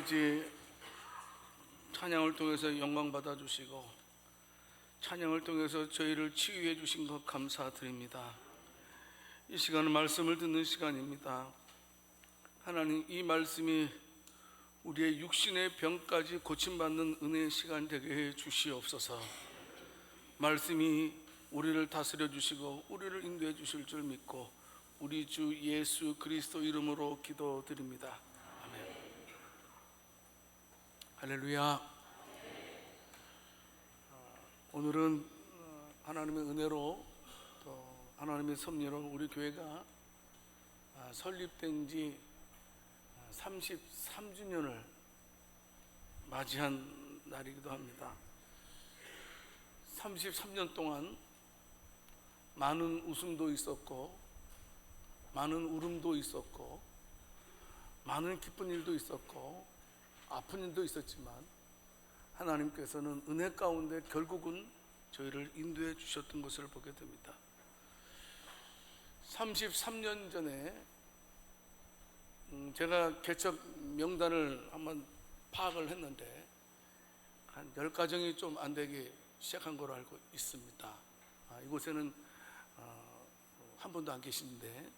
아버지, 찬양을 통해서 영광 받아 주시고 찬양을 통해서 저희를 치유해 주신 것 감사드립니다. 이 시간은 말씀을 듣는 시간입니다. 하나님, 이 말씀이 우리의 육신의 병까지 고침받는 은혜의 시간 되게 해 주시옵소서. 말씀이 우리를 다스려 주시고 우리를 인도해 주실 줄 믿고 우리 주 예수 그리스도 이름으로 기도드립니다. 아멘. 할렐루야. 오늘은 하나님의 은혜로 또 하나님의 섭리로 우리 교회가 설립된 지 33주년을 맞이한 날이기도 합니다. 33년 동안 많은 웃음도 있었고 많은 울음도 있었고 많은 기쁜 일도 있었고 아픈 일도 있었지만 하나님께서는 은혜 가운데 결국은 저희를 인도해 주셨던 것을 보게 됩니다. 33년 전에 제가 개척 명단을 한번 파악을 했는데 한 10가정이 좀 안 되게 시작한 걸로 알고 있습니다. 이곳에는 한 분도 안 계신데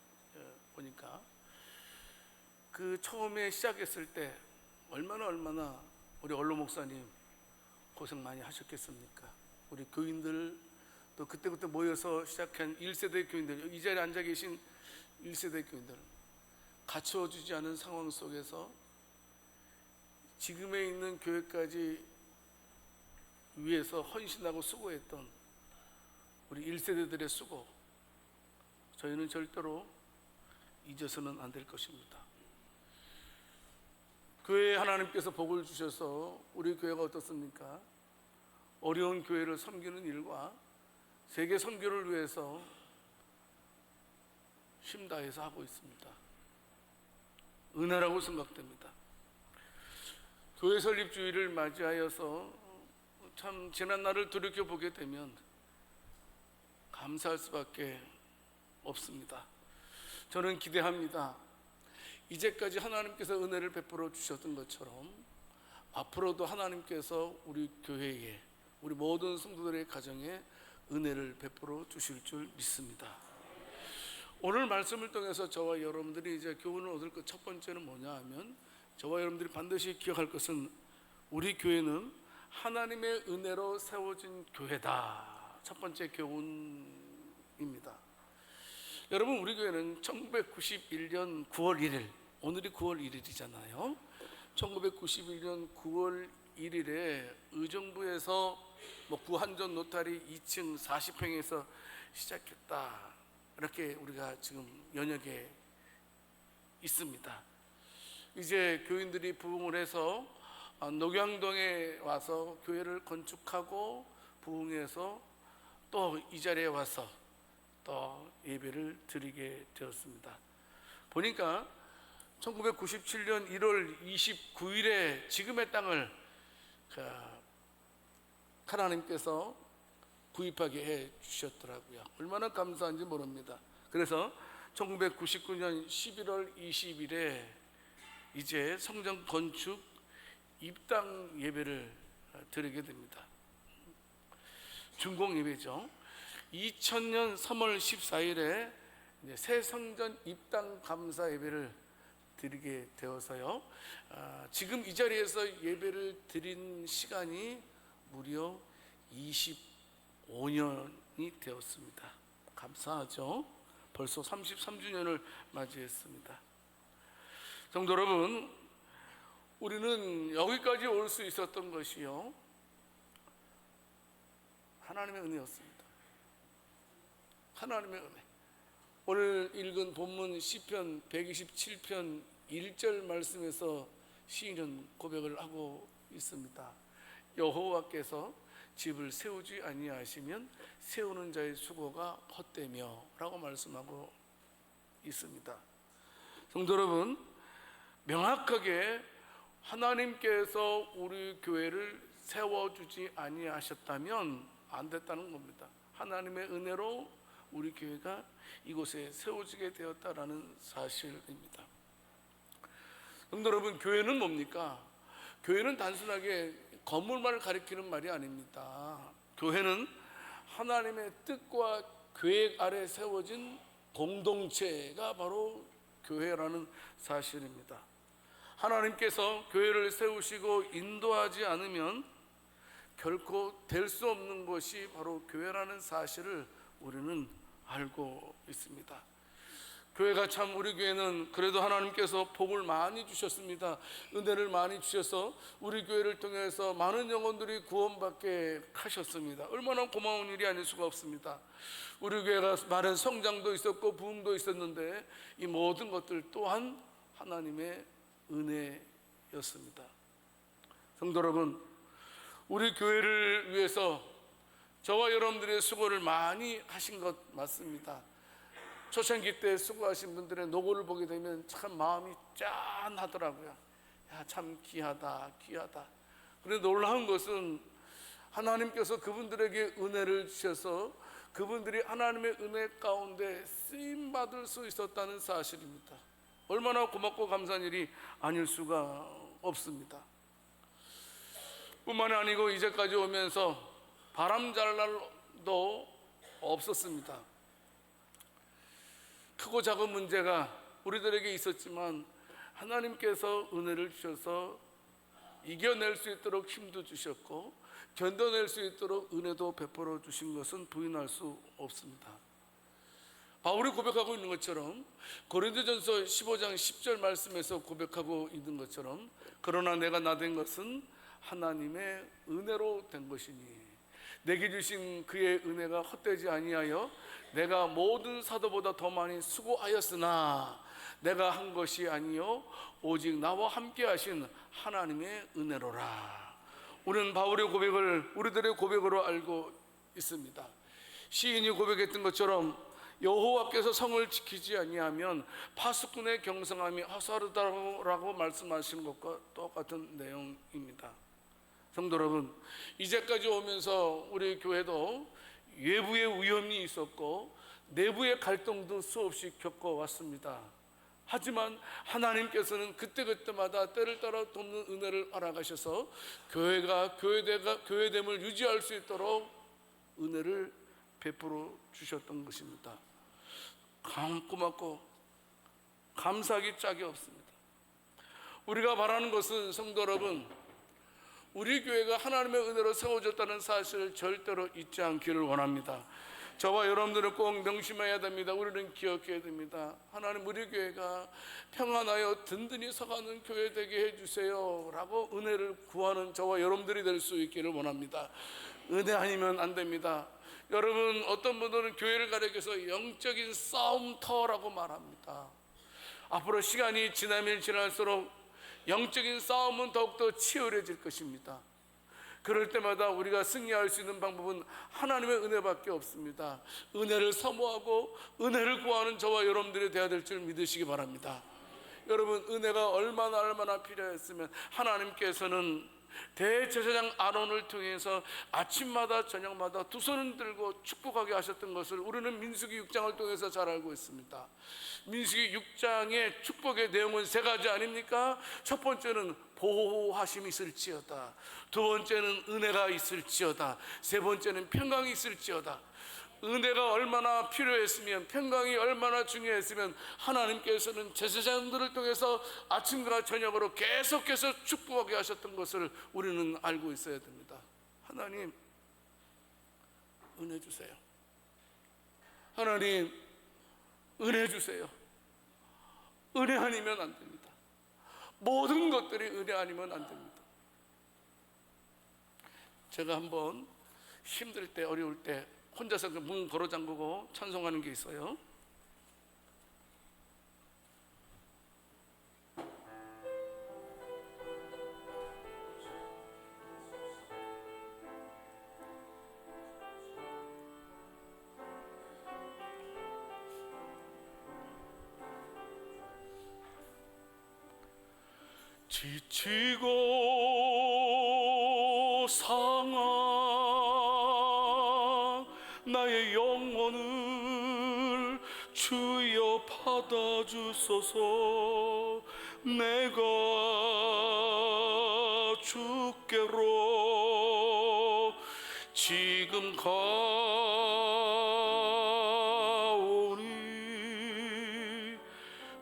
보니까 그 처음에 시작했을 때 얼마나 우리 원로 목사님 고생 많이 하셨겠습니까? 우리 교인들 또 그때부터 모여서 시작한 1세대 교인들, 이 자리에 앉아 계신 1세대 교인들, 갖춰주지 않은 상황 속에서 지금에 있는 교회까지 위해서 헌신하고 수고했던 우리 1세대들의 수고, 저희는 절대로 잊어서는 안 될 것입니다. 교회에 하나님께서 복을 주셔서 우리 교회가 어떻습니까? 어려운 교회를 섬기는 일과 세계 선교를 위해서 힘다해서 하고 있습니다. 은혜라고 생각됩니다. 교회 설립 주일을 맞이하여서 참 지난 날을 돌이켜보게 되면 감사할 수밖에 없습니다. 저는 기대합니다. 이제까지 하나님께서 은혜를 베풀어 주셨던 것처럼 앞으로도 하나님께서 우리 교회에, 우리 모든 성도들의 가정에 은혜를 베풀어 주실 줄 믿습니다. 오늘 말씀을 통해서 저와 여러분들이 이제 교훈을 얻을 것 첫 번째는 뭐냐 하면, 저와 여러분들이 반드시 기억할 것은 우리 교회는 하나님의 은혜로 세워진 교회다. 첫 번째 교훈입니다. 여러분, 우리 교회는 1991년 9월 1일, 오늘이 9월 1일이잖아요. 1991년 9월 1일에 의정부에서 구한전 노타리 2층 40평에서 시작했다. 이렇게 우리가 지금 연역에 있습니다. 이제 교인들이 부흥을 해서 녹양동에 와서 교회를 건축하고 부흥해서 또 이 자리에 와서 또 예배를 드리게 되었습니다. 보니까 1997년 1월 29일에 지금의 땅을 하나님께서 구입하게 해 주셨더라고요. 얼마나 감사한지 모릅니다. 그래서 1999년 11월 20일에 이제 성전 건축 입당 예배를 드리게 됩니다. 준공 예배죠. 2000년 3월 14일에 이제 새 성전 입당 감사 예배를 드리게 되어서요. 지금 이 자리에서 예배를 드린 시간이 무려 25년이 되었습니다. 감사하죠? 벌써 33주년을 맞이했습니다. 성도 여러분, 우리는 여기까지 올 수 있었던 것이요, 하나님의 은혜였습니다. 하나님의 은혜. 오늘 읽은 본문 시편 127편 1절 말씀에서 시인은 고백을 하고 있습니다. 여호와께서 집을 세우지 아니하시면 세우는 자의 수고가 헛되며 라고 말씀하고 있습니다. 성도 여러분, 명확하게 하나님께서 우리 교회를 세워주지 아니하셨다면 안 됐다는 겁니다. 하나님의 은혜로 우리 교회가 이곳에 세워지게 되었다라는 사실입니다. 성도 여러분, 교회는 뭡니까? 교회는 단순하게 건물만을 가리키는 말이 아닙니다. 교회는 하나님의 뜻과 계획 아래 세워진 공동체가 바로 교회라는 사실입니다. 하나님께서 교회를 세우시고 인도하지 않으면 결코 될 수 없는 것이 바로 교회라는 사실을 우리는 알고 있습니다. 교회가 참, 우리 교회는 그래도 하나님께서 복을 많이 주셨습니다. 은혜를 많이 주셔서 우리 교회를 통해서 많은 영혼들이 구원받게 하셨습니다. 얼마나 고마운 일이 아닐 수가 없습니다. 우리 교회가 많은 성장도 있었고 부흥도 있었는데 이 모든 것들 또한 하나님의 은혜였습니다. 성도 여러분, 우리 교회를 위해서 저와 여러분들의 수고를 많이 하신 것 맞습니다. 초창기 때 수고하신 분들의 노고를 보게 되면 참 마음이 짠하더라고요. 야, 참 귀하다. 그런데 놀라운 것은 하나님께서 그분들에게 은혜를 주셔서 그분들이 하나님의 은혜 가운데 쓰임받을 수 있었다는 사실입니다. 얼마나 고맙고 감사한 일이 아닐 수가 없습니다. 뿐만 아니고 이제까지 오면서 바람잘 날도 없었습니다. 크고 작은 문제가 우리들에게 있었지만 하나님께서 은혜를 주셔서 이겨낼 수 있도록 힘도 주셨고 견뎌낼 수 있도록 은혜도 베풀어 주신 것은 부인할 수 없습니다. 바울이 고백하고 있는 것처럼 고린도전서 15장 10절 말씀에서 고백하고 있는 것처럼, 그러나 내가 나된 것은 하나님의 은혜로 된 것이니 내게 주신 그의 은혜가 헛되지 아니하여 내가 모든 사도보다 더 많이 수고하였으나 내가 한 것이 아니요 오직 나와 함께 하신 하나님의 은혜로라. 우리는 바울의 고백을 우리들의 고백으로 알고 있습니다. 시인이 고백했던 것처럼 여호와께서 성을 지키지 아니하면 파수꾼의 경성함이 허사르다라고 말씀하신 것과 똑같은 내용입니다. 성도 여러분, 이제까지 오면서 우리 교회도 외부의 위험이 있었고 내부의 갈등도 수없이 겪어왔습니다. 하지만 하나님께서는 그때그때마다 때를 따라 돕는 은혜를 알아가셔서 교회가 교회됨을 유지할 수 있도록 은혜를 베풀어 주셨던 것입니다. 고맙고 감사하기 짝이 없습니다. 우리가 바라는 것은, 성도 여러분, 우리 교회가 하나님의 은혜로 세워졌다는 사실을 절대로 잊지 않기를 원합니다. 저와 여러분들은 꼭 명심해야 됩니다. 우리는 기억해야 됩니다. 하나님, 우리 교회가 평안하여 든든히 서가는 교회 되게 해주세요 라고 은혜를 구하는 저와 여러분들이 될 수 있기를 원합니다. 은혜 아니면 안 됩니다. 여러분, 어떤 분들은 교회를 가리켜서 영적인 싸움터라고 말합니다. 앞으로 시간이 지나면 지날수록 영적인 싸움은 더욱더 치열해질 것입니다. 그럴 때마다 우리가 승리할 수 있는 방법은 하나님의 은혜밖에 없습니다. 은혜를 사모하고 은혜를 구하는 저와 여러분들이 되어야 될 줄 믿으시기 바랍니다. 여러분, 은혜가 얼마나 필요했으면 하나님께서는 대제사장 아론을 통해서 아침마다 저녁마다 두 손을 들고 축복하게 하셨던 것을 우리는 민수기 6장을 통해서 잘 알고 있습니다. 민수기 6장의 축복의 내용은 세 가지 아닙니까? 첫 번째는 보호하심이 있을지어다, 두 번째는 은혜가 있을지어다, 세 번째는 평강이 있을지어다. 은혜가 얼마나 필요했으면, 평강이 얼마나 중요했으면 하나님께서는 제사장들을 통해서 아침과 저녁으로 계속해서 축복하게 하셨던 것을 우리는 알고 있어야 됩니다. 하나님, 은혜 주세요. 하나님, 은혜 주세요. 은혜 아니면 안 됩니다. 모든 것들이 은혜 아니면 안 됩니다. 제가 한번 힘들 때, 어려울 때 혼자서 문 걸어 잠그고 찬송하는 게 있어요. 지치고 상한 나의 영혼을 주여 받아주소서. 내가 주께로 지금 가오니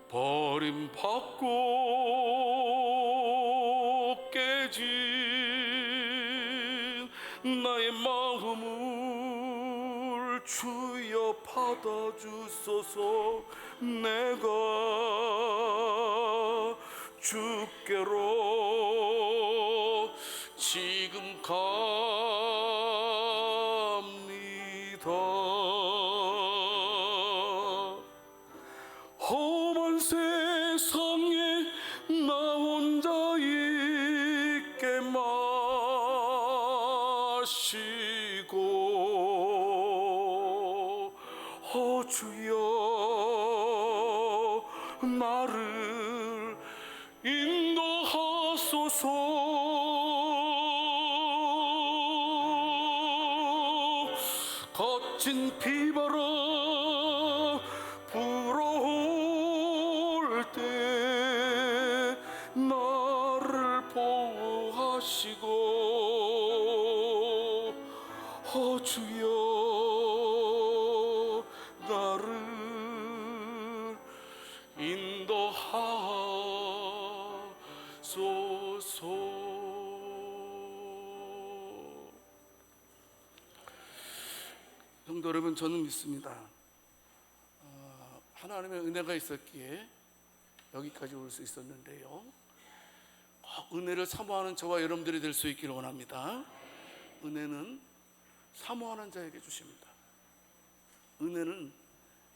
버림받고 깨진 나의 마음을 주여 받아주소서. 내가 주께로 지금 갑니다. 험한 세상에 나 혼자 있게 마시고 주여 나를 인도하소서. 거친 비바람 불어올 때 나를 보호하시고 주여 나를 인도하소서. 성도 여러분, 저는 믿습니다. 하나님의 은혜가 있었기에 여기까지 올 수 있었는데요, 은혜를 사모하는 저와 여러분들이 될 수 있기를 원합니다. 은혜는 사모하는 자에게 주십니다. 은혜는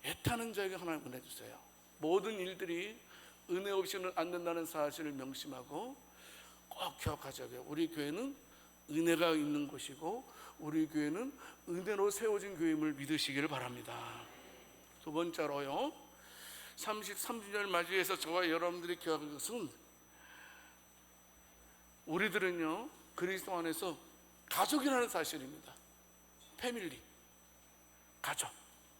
애타는 자에게 하나님 은혜 주세요. 모든 일들이 은혜 없이는 안 된다는 사실을 명심하고 꼭 기억하자고요. 우리 교회는 은혜가 있는 곳이고 우리 교회는 은혜로 세워진 교회임을 믿으시기를 바랍니다. 두 번째로요, 33주년을 맞이해서 저와 여러분들이 기억하는 것은, 우리들은요 그리스도 안에서 가족이라는 사실입니다. 패밀리, 가족.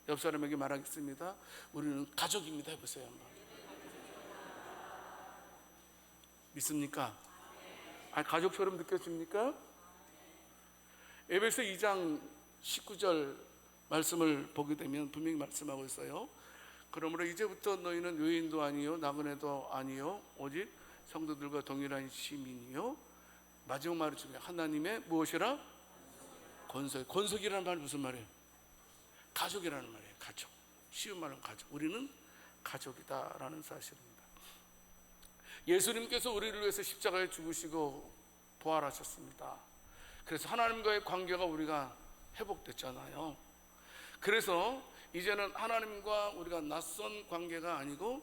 옆 사람에게 말하겠습니다. 우리는 가족입니다. 해보세요 한번. 믿습니까? 가족처럼 느껴집니까? 에베소 2장 19절 말씀을 보게 되면 분명히 말씀하고 있어요. 그러므로 이제부터 너희는 유인도 아니요 나그네도 아니요 오직 성도들과 동일한 시민이요, 마지막 말을 중에 하나님의 무엇이라? 권속. 권속이라는 말은 무슨 말이에요? 가족이라는 말이에요. 가족. 쉬운 말은 가족. 우리는 가족이다라는 사실입니다. 예수님께서 우리를 위해서 십자가에 죽으시고 부활하셨습니다. 그래서 하나님과의 관계가 우리가 회복됐잖아요. 그래서 이제는 하나님과 우리가 낯선 관계가 아니고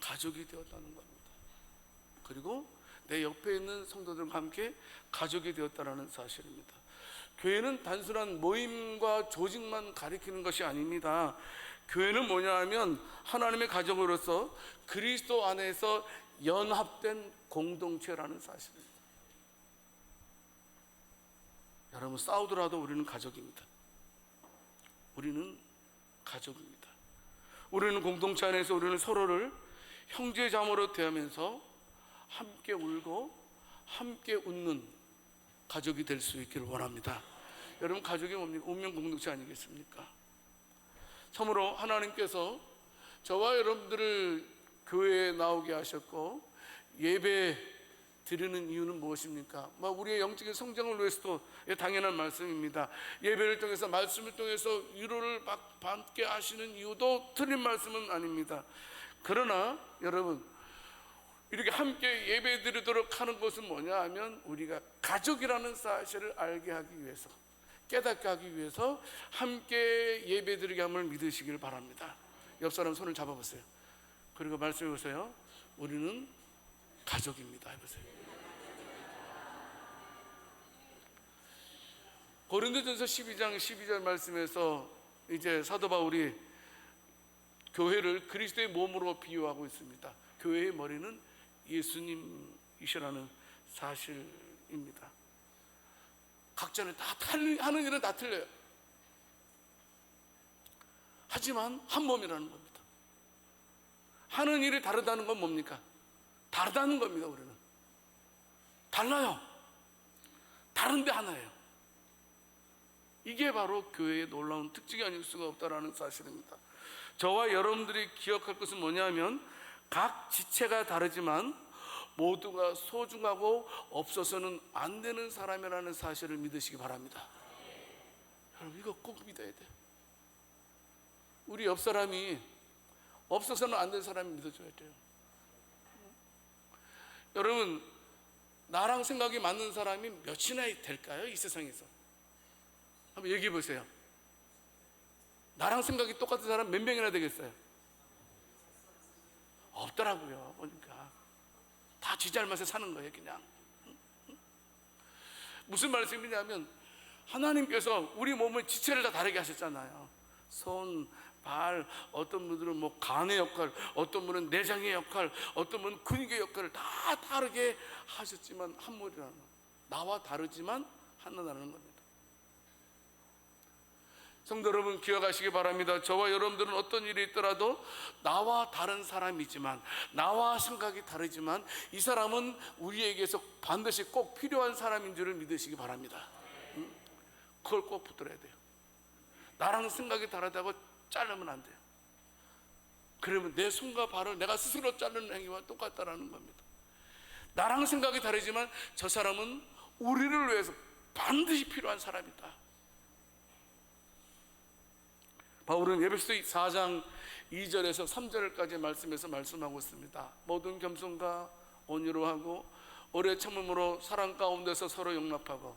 가족이 되었다는 겁니다. 그리고 내 옆에 있는 성도들과 함께 가족이 되었다는 사실입니다. 교회는 단순한 모임과 조직만 가리키는 것이 아닙니다. 교회는 뭐냐 하면 하나님의 가족으로서 그리스도 안에서 연합된 공동체라는 사실입니다. 여러분, 싸우더라도 우리는 가족입니다. 우리는 가족입니다. 우리는 공동체 안에서 우리는 서로를 형제 자매로 대하면서 함께 울고 함께 웃는 가족이 될 수 있기를 원합니다. 여러분, 가족이 뭡니까? 운명 공동체 아니겠습니까? 참으로 하나님께서 저와 여러분들을 교회에 나오게 하셨고 예배 드리는 이유는 무엇입니까? 우리의 영적인 성장을 위해서도 당연한 말씀입니다. 예배를 통해서, 말씀을 통해서 위로를 받게 하시는 이유도 틀린 말씀은 아닙니다. 그러나 여러분, 이렇게 함께 예배 드리도록 하는 것은 뭐냐 하면 우리가 가족이라는 사실을 알게 하기 위해서, 깨닫게 하기 위해서 함께 예배 드리게 함을 믿으시길 바랍니다. 옆 사람 손을 잡아보세요. 그리고 말씀해 보세요. 우리는 가족입니다. 해보세요. 고린도전서 12장 12절 말씀에서 이제 사도 바울이 교회를 그리스도의 몸으로 비유하고 있습니다. 교회의 머리는 예수님이시라는 사실입니다. 각자는 다 하는 일은 다 틀려요. 하지만 한 몸이라는 겁니다. 하는 일이 다르다는 건 뭡니까? 다르다는 겁니다. 우리는 달라요. 다른데 하나예요. 이게 바로 교회의 놀라운 특징이 아닐 수가 없다라는 사실입니다. 저와 여러분들이 기억할 것은 뭐냐면 각 지체가 다르지만 모두가 소중하고 없어서는 안 되는 사람이라는 사실을 믿으시기 바랍니다. 여러분, 이거 꼭 믿어야 돼요. 우리 옆 사람이 없어서는 안 되는 사람이 믿어줘야 돼요. 여러분, 나랑 생각이 맞는 사람이 몇이나 될까요? 이 세상에서 한번 얘기해 보세요. 나랑 생각이 똑같은 사람 몇 명이나 되겠어요? 없더라고요. 보니까 다 지 잘못에 사는 거예요. 그냥. 무슨 말씀이냐면 하나님께서 우리 몸을 지체를 다 다르게 하셨잖아요. 손, 발, 어떤 분들은 뭐 간의 역할, 어떤 분은 내장의 역할, 어떤 분은 근육의 역할을 다 다르게 하셨지만 한 몸이라는, 나와 다르지만 하나라는 겁니다. 성도 여러분, 기억하시기 바랍니다. 저와 여러분들은 어떤 일이 있더라도 나와 다른 사람이지만, 나와 생각이 다르지만 이 사람은 우리에게서 반드시 꼭 필요한 사람인 줄을 믿으시기 바랍니다. 그걸 꼭 붙들어야 돼요. 나랑 생각이 다르다고 자르면 안 돼요. 그러면 내 손과 발을 내가 스스로 자르는 행위와 똑같다라는 겁니다. 나랑 생각이 다르지만 저 사람은 우리를 위해서 반드시 필요한 사람이다. 바울은 에베소 4장 2절에서 3절까지 말씀에서 말씀하고 있습니다. 모든 겸손과 온유로 하고 오래 참음으로 사랑 가운데서 서로 용납하고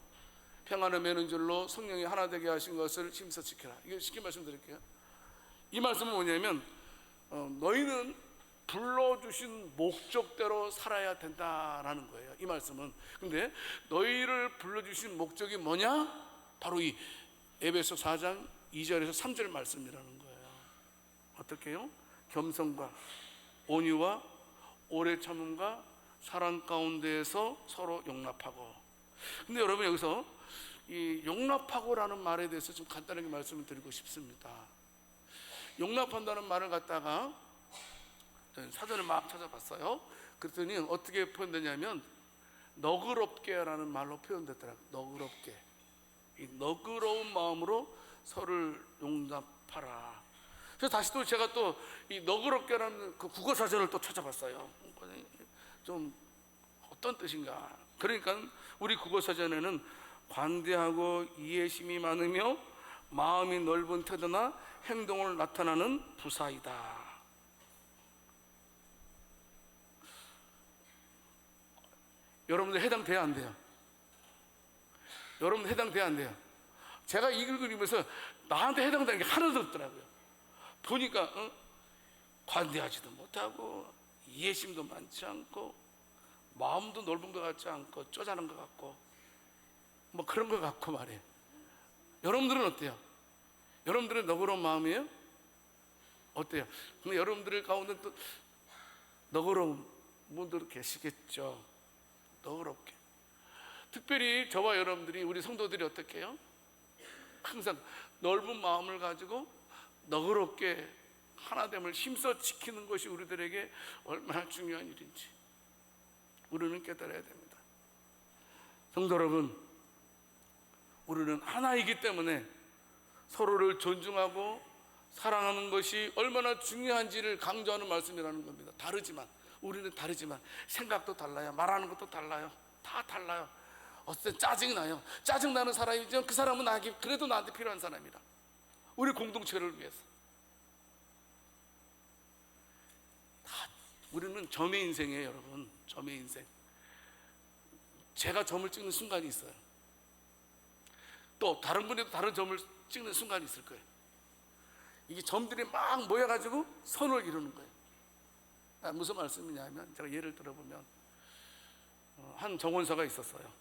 평안을 매는 줄로 성령이 하나 되게 하신 것을 힘써 지켜라. 이게 쉽게 말씀드릴게요. 이 말씀은 뭐냐면 너희는 불러주신 목적대로 살아야 된다라는 거예요. 이 말씀은. 근데 너희를 불러주신 목적이 뭐냐? 바로 이 에베소 4장 2절에서 3절 말씀이라는 거예요. 어떻게 해요? 겸손과 온유와 오래 참음과 사랑 가운데에서 서로 용납하고. 근데 여러분, 여기서 이 용납하고라는 말에 대해서 좀 간단하게 말씀을 드리고 싶습니다. 용납한다는 말을 갖다가 사전을 막 찾아봤어요. 그랬더니 어떻게 표현되냐면 너그럽게라는 말로 표현됐더라고요. 너그럽게. 이 너그러운 마음으로 서로를 용납하라. 그래서 다시 또 제가 또 이 너그럽게라는 그 국어 사전을 또 찾아봤어요. 좀 어떤 뜻인가? 그러니까 우리 국어 사전에는 관대하고 이해심이 많으며 마음이 넓은 태도나 행동을 나타나는 부사이다. 여러분들 해당돼야 안 돼요? 여러분들 해당돼야 안 돼요? 제가 이 글 그리면서 나한테 해당되는 게 하나도 없더라고요. 보니까 관대하지도 못하고 이해심도 많지 않고 마음도 넓은 것 같지 않고 쪼잔한 것 같고 뭐 그런 것 같고 말이에요. 여러분들은 어때요? 여러분들은 너그러운 마음이에요? 어때요? 근데 여러분들 가운데 또 너그러운 분들 계시겠죠. 너그럽게. 특별히 저와 여러분들이, 우리 성도들이 어떻게 해요? 항상 넓은 마음을 가지고 너그럽게 하나됨을 힘써 지키는 것이 우리들에게 얼마나 중요한 일인지 우리는 깨달아야 됩니다. 성도 여러분, 우리는 하나이기 때문에 서로를 존중하고 사랑하는 것이 얼마나 중요한지를 강조하는 말씀이라는 겁니다. 다르지만, 우리는 다르지만 생각도 달라요. 말하는 것도 달라요. 다 달라요. 어쨌든 짜증이 나요. 짜증나는 사람이지만 그 사람은 나에게 그래도 나한테 필요한 사람이라. 우리 공동체를 위해서. 우리는 점의 인생이에요, 여러분. 점의 인생. 제가 점을 찍는 순간이 있어요. 또 다른 분이 다른 점을 찍는 순간이 있을 거예요. 이게 점들이 막 모여가지고 선을 이루는 거예요. 무슨 말씀이냐면, 제가 예를 들어보면 한 정원사가 있었어요.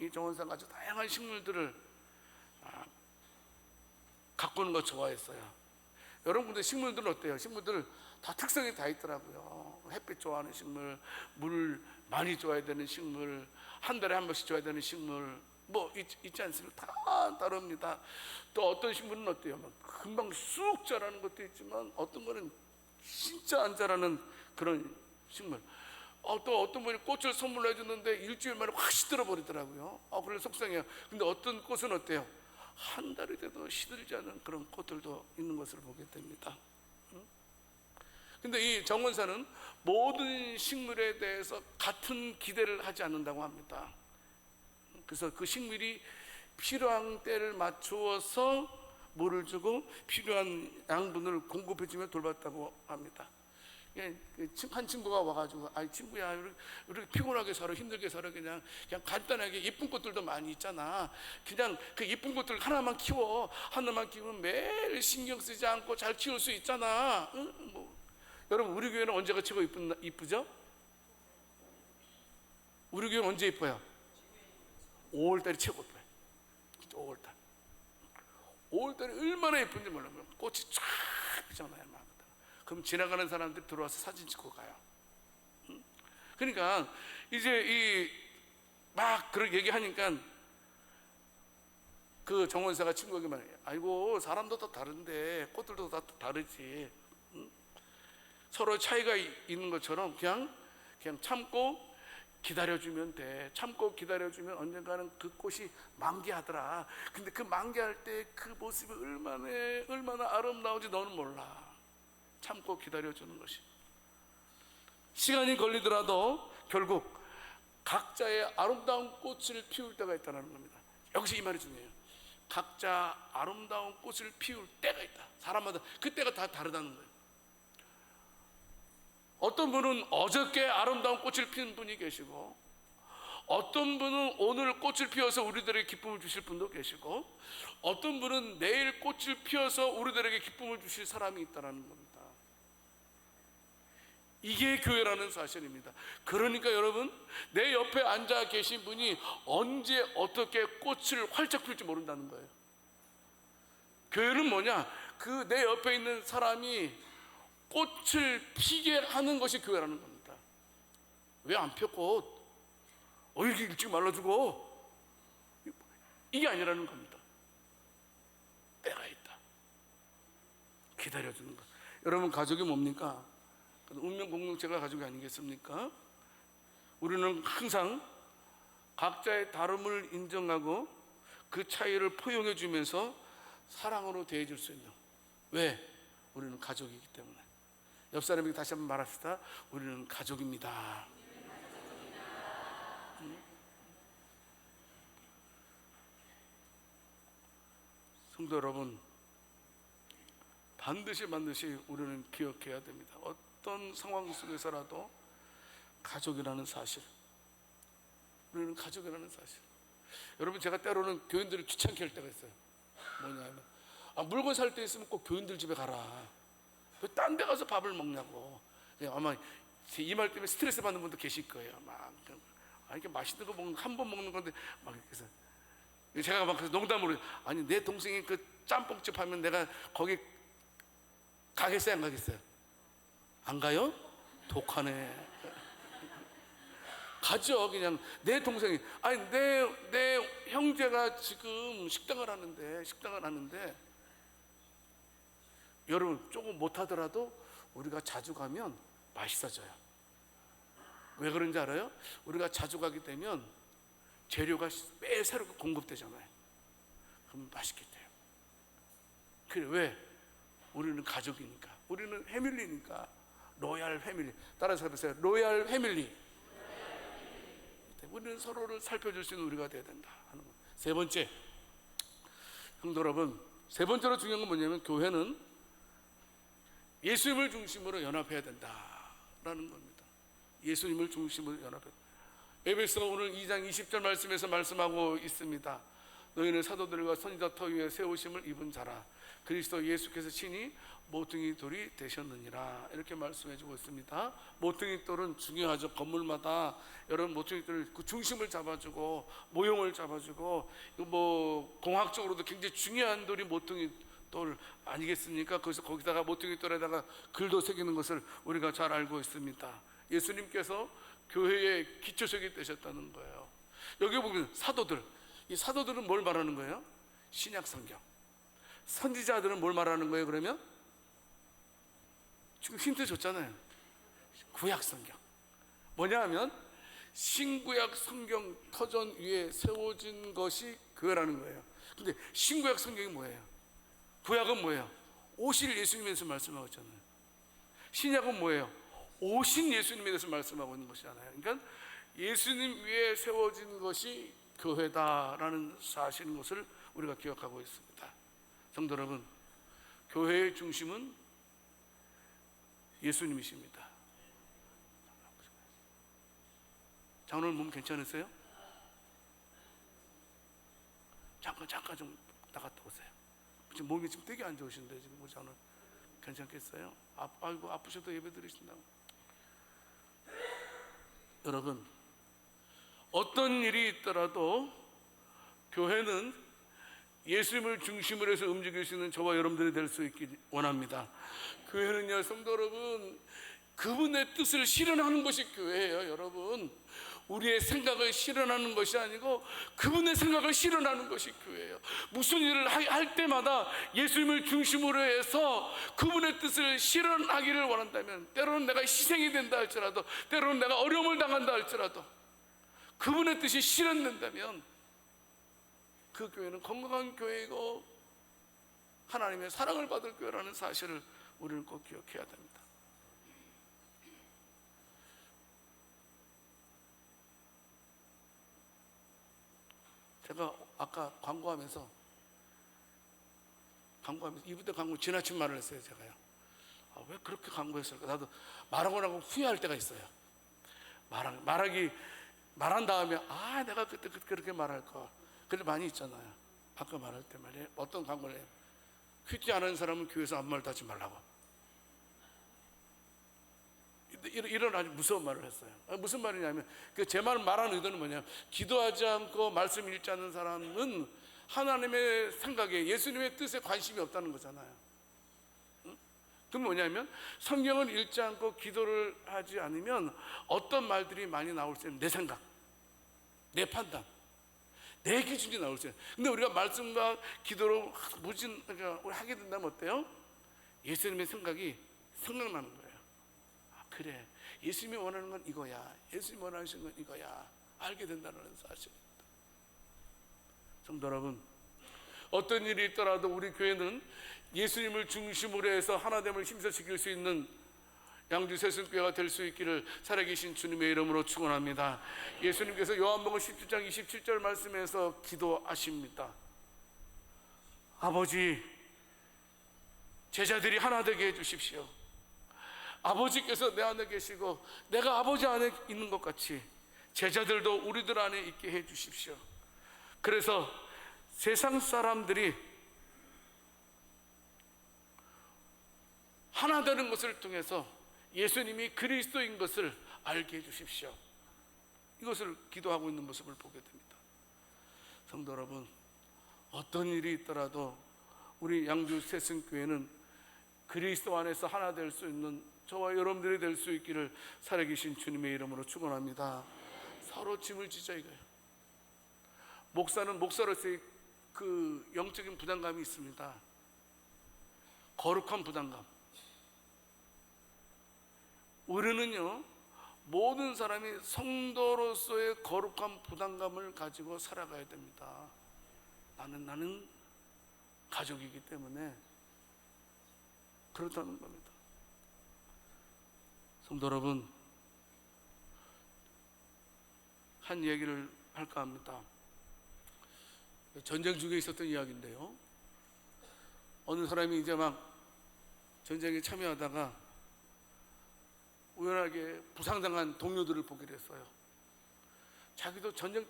이 정원사가 아주 다양한 식물들을 가꾸는 거 좋아했어요. 여러분들 식물들은 어때요? 식물들 다 특성이 다 있더라고요. 햇빛 좋아하는 식물, 물 많이 줘야 되는 식물, 한 달에 한 번씩 줘야 되는 식물, 뭐 있지 않습니까? 다 다릅니다. 또 어떤 식물은 어때요? 막 금방 쑥 자라는 것도 있지만 어떤 거는 진짜 안 자라는 그런 식물. 또 어떤 분이 꽃을 선물로 해줬는데 일주일 만에 확 시들어 버리더라고요. 그래서 속상해요. 근데 어떤 꽃은 어때요? 한 달이 돼도 시들지 않은 그런 꽃들도 있는 것을 보게 됩니다. 근데 이 정원사는 모든 식물에 대해서 같은 기대를 하지 않는다고 합니다. 그래서 그 식물이 필요한 때를 맞추어서 물을 주고 필요한 양분을 공급해주며 돌봤다고 합니다. 한 친구가 와가지고, 아이 친구야, 이렇게 피곤하게 살아, 힘들게 살아, 그냥 간단하게 예쁜 꽃들도 많이 있잖아. 그냥 그 예쁜 꽃들 하나만 키워. 하나만 키우면 매일 신경 쓰지 않고 잘 키울 수 있잖아. 응? 여러분, 우리 교회는 언제가 최고 이쁘죠? 우리 교회는 언제 이뻐요? 5월달이 최고 이뻐요. 진짜 5월달. 5월달이 얼마나 예쁜지 몰라요. 꽃이 쫙 피잖아요. 막. 그럼 지나가는 사람들이 들어와서 사진 찍고 가요. 그러니까 이제 막 그렇게 얘기하니까 그 정원사가 친구에게 말해요. 아이고, 사람도 다 다른데 꽃들도 다 다르지. 서로 차이가 있는 것처럼 그냥 참고 기다려주면 돼. 참고 기다려주면 언젠가는 그 꽃이 만개하더라. 근데 그 만개할 때 그 모습이 얼마나 아름다운지 너는 몰라. 참고 기다려주는 것이. 시간이 걸리더라도 결국 각자의 아름다운 꽃을 피울 때가 있다는 겁니다. 여기서 이 말이 중요해요. 각자 아름다운 꽃을 피울 때가 있다. 사람마다 그 때가 다 다르다는 거예요. 어떤 분은 어저께 아름다운 꽃을 피운 분이 계시고, 어떤 분은 오늘 꽃을 피워서 우리들에게 기쁨을 주실 분도 계시고, 어떤 분은 내일 꽃을 피워서 우리들에게 기쁨을 주실 사람이 있다는 겁니다. 이게 교회라는 사실입니다. 그러니까 여러분, 내 옆에 앉아 계신 분이 언제 어떻게 꽃을 활짝 필지 모른다는 거예요. 교회는 뭐냐? 그 내 옆에 있는 사람이 꽃을 피게 하는 것이 교회라는 겁니다. 왜 안 펴 꽃? 이렇게 일찍 말라주고, 이게 아니라는 겁니다. 때가 있다. 기다려주는 것. 여러분, 가족이 뭡니까? 운명 공동체가 가족이 아니겠습니까? 우리는 항상 각자의 다름을 인정하고 그 차이를 포용해 주면서 사랑으로 대해 줄 수 있는. 왜? 우리는 가족이기 때문에. 옆 사람에게 다시 한번 말합시다. 우리는 가족입니다. 성도 여러분, 반드시 우리는 기억해야 됩니다. 어떤 상황 속에서라도 가족이라는 사실, 우리는 가족이라는 사실. 여러분, 제가 때로는 교인들을 귀찮게 할 때가 있어요. 뭐냐면, 물건 살 때 있으면 꼭 교인들 집에 가라. 왜 딴 데 가서 밥을 먹냐고. 아마 이 말 때문에 스트레스 받는 분도 계실 거예요. 이렇게 맛있는 거 한 번 먹는 건데 막 그래서 제가 막 그래서 농담으로, 아니 내 동생이 그 짬뽕집 하면 내가 거기 가겠어요, 안 가겠어요? 안 가요? 독하네. 가죠. 그냥 내 동생이, 아니 내 형제가 지금 식당을 하는데 여러분, 조금 못하더라도 우리가 자주 가면 맛있어져요. 왜 그런지 알아요? 우리가 자주 가게 되면 재료가 매일 새롭게 공급되잖아요. 그럼 맛있게 돼요. 그래, 왜? 우리는 가족이니까. 우리는 패밀리니까. 로얄 패밀리. 따라서 해보세요. 로얄 패밀리. 우리는 서로를 살펴줄 수 있는 우리가 되어야 된다 하는 거. 세 번째, 성도 여러분, 세 번째로 중요한 건 뭐냐면, 교회는 예수님을 중심으로 연합해야 된다라는 겁니다. 예수님을 중심으로 연합해야. 에베소 오늘 2장 20절 말씀에서 말씀하고 있습니다. 너희는 사도들과 선지자 터 위에 세우심을 입은 자라. 그리스도 예수께서 친히 모퉁이 돌이 되셨느니라. 이렇게 말씀해주고 있습니다. 모퉁이 돌은 중요하죠. 건물마다 여러분 모퉁이 돌 그 중심을 잡아주고 모형을 잡아주고, 공학적으로도 굉장히 중요한 돌이 모퉁이 돌 아니겠습니까? 그래서 거기다가 모퉁이 돌에다가 글도 새기는 것을 우리가 잘 알고 있습니다. 예수님께서 교회의 기초석이 되셨다는 거예요. 여기 보면 사도들, 이 사도들은 뭘 말하는 거예요? 신약 성경. 선지자들은 뭘 말하는 거예요? 그러면 지금 힌트 줬잖아요. 구약 성경. 뭐냐 하면 신구약 성경 터전 위에 세워진 것이 교회라는 거예요. 근데 신구약 성경이 뭐예요? 구약은 뭐예요? 오실 예수님에서 말씀하고 있잖아요. 신약은 뭐예요? 오신 예수님에 대해서 말씀하고 있는 것이잖아요. 그러니까 예수님 위에 세워진 것이 교회다라는 사실인 것을 우리가 기억하고 있습니다. 성도 여러분, 교회의 중심은 예수님이십니다. 장로님 몸 괜찮으세요? 잠깐 좀 나갔다 오세요. 지금 몸이 지금 되게 안 좋으신데 지금 우리 장로님 괜찮겠어요? 아이고 아프셔도 예배 드리신다고. 여러분, 어떤 일이 있더라도 교회는 예수님을 중심으로 해서 움직일 수 있는 저와 여러분들이 될 수 있기 원합니다. 교회는요, 성도 여러분, 그분의 뜻을 실현하는 것이 교회예요. 여러분, 우리의 생각을 실현하는 것이 아니고 그분의 생각을 실현하는 것이 교회예요. 무슨 일을 할 때마다 예수님을 중심으로 해서 그분의 뜻을 실현하기를 원한다면, 때로는 내가 희생이 된다 할지라도, 때로는 내가 어려움을 당한다 할지라도 그분의 뜻이 실현된다면 그 교회는 건강한 교회이고 하나님의 사랑을 받을 교회라는 사실을 우리는 꼭 기억해야 됩니다. 제가 아까 광고하면서 이부터 광고 지나친 말을 했어요. 제가요. 왜 그렇게 광고했을까? 나도 말하고 나고 후회할 때가 있어요. 말한 다음에 내가 그때 그렇게 말할 거. 그래 많이 있잖아요. 아까 말할 때 말이에요. 어떤 광고를 해요? 퀴지 않은 사람은 교회에서 아무 말도 하지 말라고. 이런 아주 무서운 말을 했어요. 무슨 말이냐면 제 말하는 의도는 뭐냐면, 기도하지 않고 말씀 읽지 않는 사람은 하나님의 생각에 예수님의 뜻에 관심이 없다는 거잖아요. 그럼 뭐냐면 성경을 읽지 않고 기도를 하지 않으면 어떤 말들이 많이 나올 수 있는 내 생각, 내 판단, 내 기준이 나올 수 있어요. 근데 우리가 말씀과 기도로 하게 된다면 어때요? 예수님의 생각이 생각나는 거예요. 그래, 예수님이 원하는 건 이거야, 예수님이 원하시는 건 이거야, 알게 된다는 사실입니다. 성도 여러분, 어떤 일이 있더라도 우리 교회는 예수님을 중심으로 해서 하나됨을 힘써지킬 수 있는 양주 새순교회가 될 수 있기를 살아계신 주님의 이름으로 축원합니다. 예수님께서 요한복음 17장 27절 말씀에서 기도하십니다. 아버지, 제자들이 하나 되게 해주십시오. 아버지께서 내 안에 계시고 내가 아버지 안에 있는 것 같이 제자들도 우리들 안에 있게 해주십시오. 그래서 세상 사람들이 하나 되는 것을 통해서 예수님이 그리스도인 것을 알게 해주십시오. 이것을 기도하고 있는 모습을 보게 됩니다. 성도 여러분, 어떤 일이 있더라도 우리 양주 새순교회는 그리스도 안에서 하나 될 수 있는 저와 여러분들이 될 수 있기를 살아계신 주님의 이름으로 축원합니다. 서로 짐을 지자 이거예요. 목사는 목사로서의 그 영적인 부담감이 있습니다. 거룩한 부담감. 우리는요, 모든 사람이 성도로서의 거룩한 부담감을 가지고 살아가야 됩니다. 나는 가족이기 때문에 그렇다는 겁니다. 성도 여러분, 한 얘기를 할까 합니다. 전쟁 중에 있었던 이야기인데요, 어느 사람이 이제 막 전쟁에 참여하다가 우연하게 부상당한 동료들을 보기로 했어요. 자기도 전쟁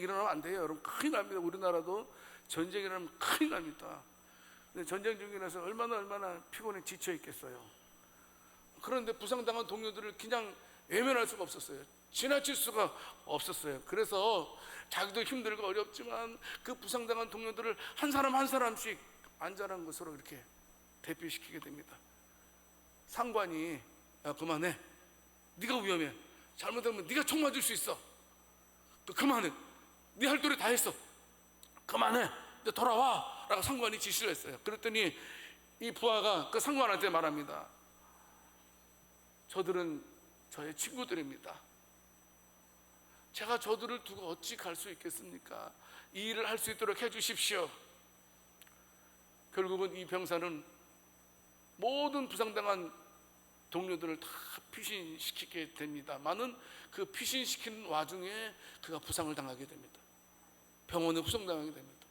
일어나면 안 돼요. 여러분, 큰일 납니다. 우리나라도 전쟁 일어나면 큰일 납니다. 근데 전쟁 중이라서 얼마나 피곤해 지쳐 있겠어요. 그런데 부상당한 동료들을 그냥 외면할 수가 없었어요. 지나칠 수가 없었어요. 그래서 자기도 힘들고 어렵지만 그 부상당한 동료들을 한 사람 한 사람씩 안전한 곳으로 이렇게 대피시키게 됩니다. 상관이, 야 그만해, 네가 위험해, 잘못하면 네가 총 맞을 수 있어, 그만해, 네 할 도리 다 했어, 그만해, 이제 돌아와 라고 상관이 지시를 했어요. 그랬더니 이 부하가 그 상관한테 말합니다. 저들은 저의 친구들입니다. 제가 저들을 두고 어찌 갈 수 있겠습니까? 이 일을 할 수 있도록 해주십시오. 결국은 이 병사는 모든 부상당한 동료들을 다 피신시키게 됩니다. 많은 그 피신시키는 와중에 그가 부상을 당하게 됩니다. 병원에 부상당하게 됩니다.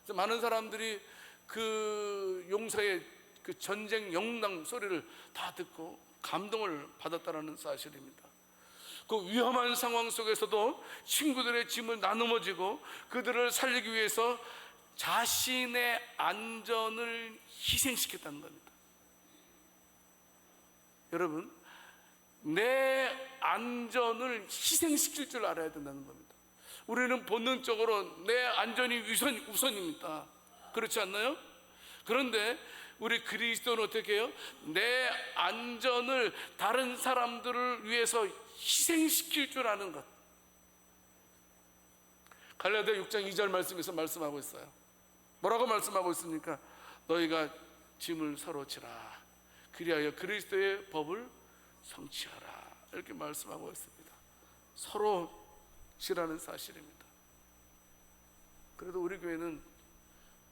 그래서 많은 사람들이 그 용사의 그 전쟁 영웅당 소리를 다 듣고 감동을 받았다는 사실입니다. 그 위험한 상황 속에서도 친구들의 짐을 나누어지고 그들을 살리기 위해서 자신의 안전을 희생시켰다는 겁니다. 여러분, 내 안전을 희생시킬 줄 알아야 된다는 겁니다. 우리는 본능적으로 내 안전이 우선입니다. 그렇지 않나요? 그런데 우리 그리스도는 어떻게 해요? 내 안전을 다른 사람들을 위해서 희생시킬 줄 아는 것. 갈라디아 6장 2절 말씀에서 말씀하고 있어요. 뭐라고 말씀하고 있습니까? 너희가 짐을 서로 지라. 그리하여 그리스도의 법을 성취하라. 이렇게 말씀하고 있습니다. 서로 지라는 사실입니다. 그래도 우리 교회는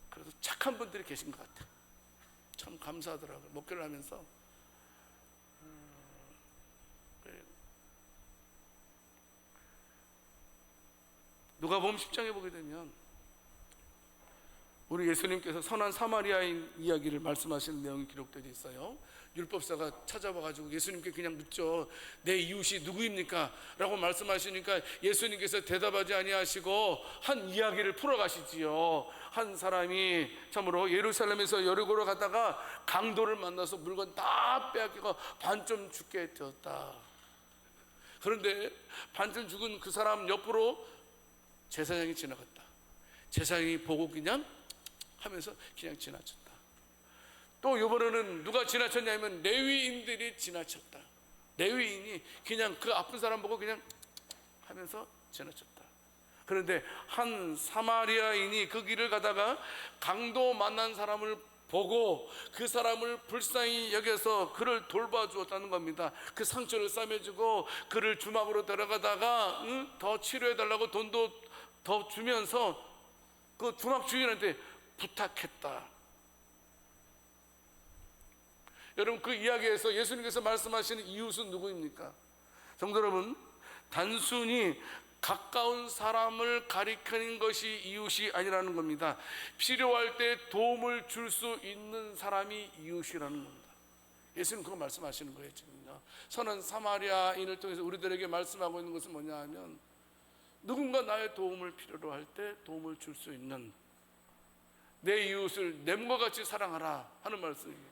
그래도 착한 분들이 계신 것 같아요. 참 감사하더라고요. 목회를 하면서 누가복음 10장에 보게 되면 우리 예수님께서 선한 사마리아인 이야기를 말씀하시는 내용이 기록되어 있어요. 율법사가 찾아와가지고 예수님께 그냥 묻죠. 내 이웃이 누구입니까? 라고 말씀하시니까 예수님께서 대답하지 아니하시고 한 이야기를 풀어가시지요. 한 사람이 참으로 예루살렘에서 여리고로 가다가 강도를 만나서 물건 다 빼앗기고 반쯤 죽게 되었다. 그런데 반쯤 죽은 그 사람 옆으로 제사장이 지나갔다. 제사장이 보고 그냥 하면서 그냥 지나쳤다. 또 이번에는 누가 지나쳤냐면 레위인들이 지나쳤다. 레위인이 그냥 그 아픈 사람 보고 그냥 하면서 지나쳤다. 그런데 한 사마리아인이 그 길을 가다가 강도 만난 사람을 보고 그 사람을 불쌍히 여겨서 그를 돌봐주었다는 겁니다. 그 상처를 싸매주고 그를 주막으로 데려가다가 더 치료해달라고 돈도 더 주면서 그 주막 주인한테 부탁했다. 여러분, 그 이야기에서 예수님께서 말씀하시는 이웃은 누구입니까? 성도 여러분, 단순히 가까운 사람을 가리키는 것이 이웃이 아니라는 겁니다. 필요할 때 도움을 줄 수 있는 사람이 이웃이라는 겁니다. 예수님 그거 말씀하시는 거예요. 지금요. 선한 사마리아인을 통해서 우리들에게 말씀하고 있는 것은 뭐냐 하면 누군가 나의 도움을 필요로 할 때 도움을 줄 수 있는, 내 이웃을 내 몸과 같이 사랑하라 하는 말씀입니다.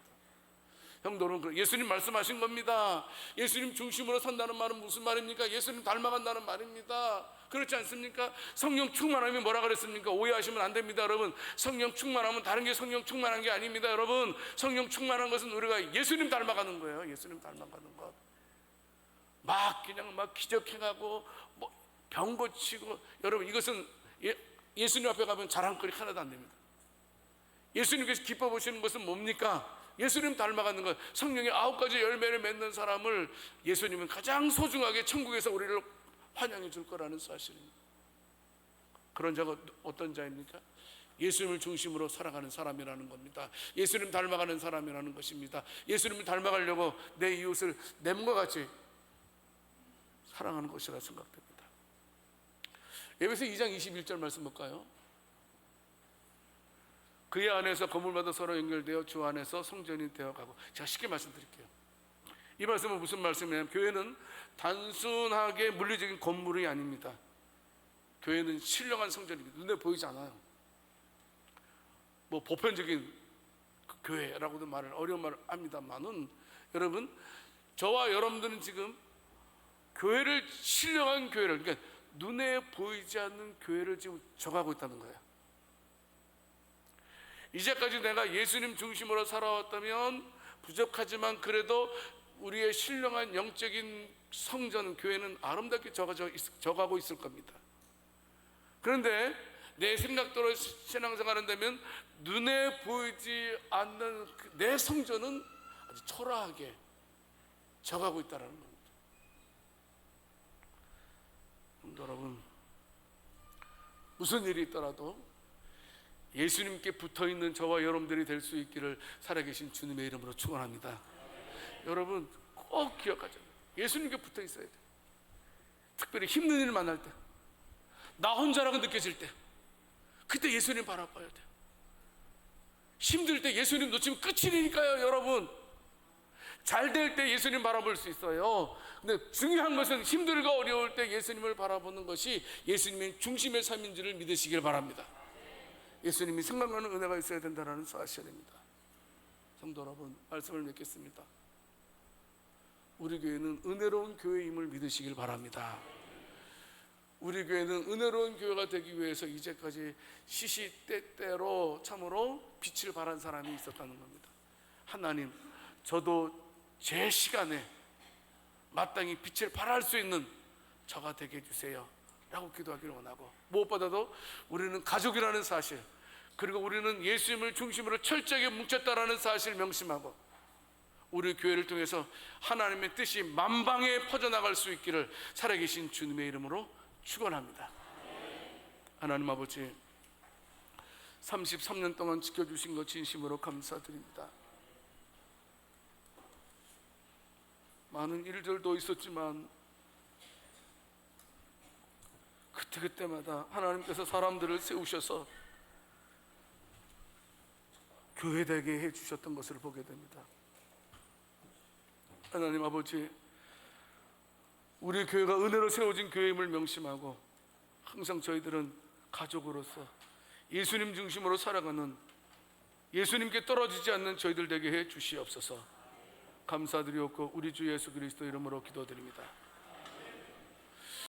형도는 예수님 말씀하신 겁니다. 예수님 중심으로 산다는 말은 무슨 말입니까? 예수님 닮아간다는 말입니다. 그렇지 않습니까? 성령 충만하면 뭐라 그랬습니까? 오해하시면 안 됩니다. 여러분, 성령 충만하면 다른 게 성령 충만한 게 아닙니다. 여러분, 성령 충만한 것은 우리가 예수님 닮아가는 거예요. 예수님 닮아가는 것. 막 그냥 막 기적해가고 뭐 병 고치고, 여러분 이것은 예수님 앞에 가면 자랑거리 하나도 안 됩니다. 예수님께서 기뻐 보시는 것은 뭡니까? 예수님 닮아가는 것. 성령의 9가지 열매를 맺는 사람을 예수님은 가장 소중하게 천국에서 우리를 환영해 줄 거라는 사실입니다. 그런 자가 어떤 자입니까? 예수님을 중심으로 살아가는 사람이라는 겁니다. 예수님 닮아가는 사람이라는 것입니다. 예수님을 닮아가려고 내 이웃을 내 몸과 같이 사랑하는 것이라 생각됩니다. 에베소 2장 21절 말씀 볼까요? 그의 안에서 건물마다 서로 연결되어 주 안에서 성전이 되어가고. 제가 쉽게 말씀드릴게요. 이 말씀은 무슨 말씀이냐면, 교회는 단순하게 물리적인 건물이 아닙니다. 교회는 신령한 성전입니다. 눈에 보이지 않아요. 뭐 보편적인 교회라고도 말을 어려운 말을 합니다만은, 여러분, 저와 여러분들은 지금 교회를, 신령한 교회를, 그러니까 눈에 보이지 않는 교회를 지금 정하고 있다는 거예요. 이제까지 내가 예수님 중심으로 살아왔다면 부족하지만 그래도 우리의 신령한 영적인 성전, 교회는 아름답게 적하고 있을 겁니다. 그런데 내 생각대로 신앙생활을 한다면 눈에 보이지 않는 내 성전은 아주 초라하게 적하고 있다는 겁니다. 성도 여러분, 무슨 일이 있더라도 예수님께 붙어있는 저와 여러분들이 될 수 있기를 살아계신 주님의 이름으로 축원합니다. 여러분 꼭 기억하죠. 예수님께 붙어 있어야 돼요. 특별히 힘든 일을 만날 때, 나 혼자라고 느껴질 때, 그때 예수님 바라봐야 돼요. 힘들 때 예수님 놓치면 끝이니까요. 여러분, 잘 될 때 예수님 바라볼 수 있어요. 근데 중요한 것은 힘들고 어려울 때 예수님을 바라보는 것이 예수님의 중심의 삶인지를 믿으시길 바랍니다. 예수님이 생각나는 은혜가 있어야 된다는 사실입니다. 성도 여러분, 말씀을 맺겠습니다. 우리 교회는 은혜로운 교회임을 믿으시길 바랍니다. 우리 교회는 은혜로운 교회가 되기 위해서 이제까지 시시때때로 참으로 빛을 발한 사람이 있었다는 겁니다. 하나님, 저도 제 시간에 마땅히 빛을 발할 수 있는 저가 되게 해주세요 라고 기도하기를 원하고, 무엇보다도 우리는 가족이라는 사실, 그리고 우리는 예수님을 중심으로 철저하게 뭉쳤다라는 사실을 명심하고 우리 교회를 통해서 하나님의 뜻이 만방에 퍼져나갈 수 있기를 살아계신 주님의 이름으로 축원합니다. 하나님 아버지, 33년 동안 지켜주신 것 진심으로 감사드립니다. 많은 일들도 있었지만 그때마다 하나님께서 사람들을 세우셔서 교회되게 해주셨던 것을 보게 됩니다. 하나님 아버지, 우리 교회가 은혜로 세워진 교회임을 명심하고 항상 저희들은 가족으로서 예수님 중심으로 살아가는, 예수님께 떨어지지 않는 저희들 되게 해 주시옵소서. 감사드리옵고 우리 주 예수 그리스도 이름으로 기도드립니다.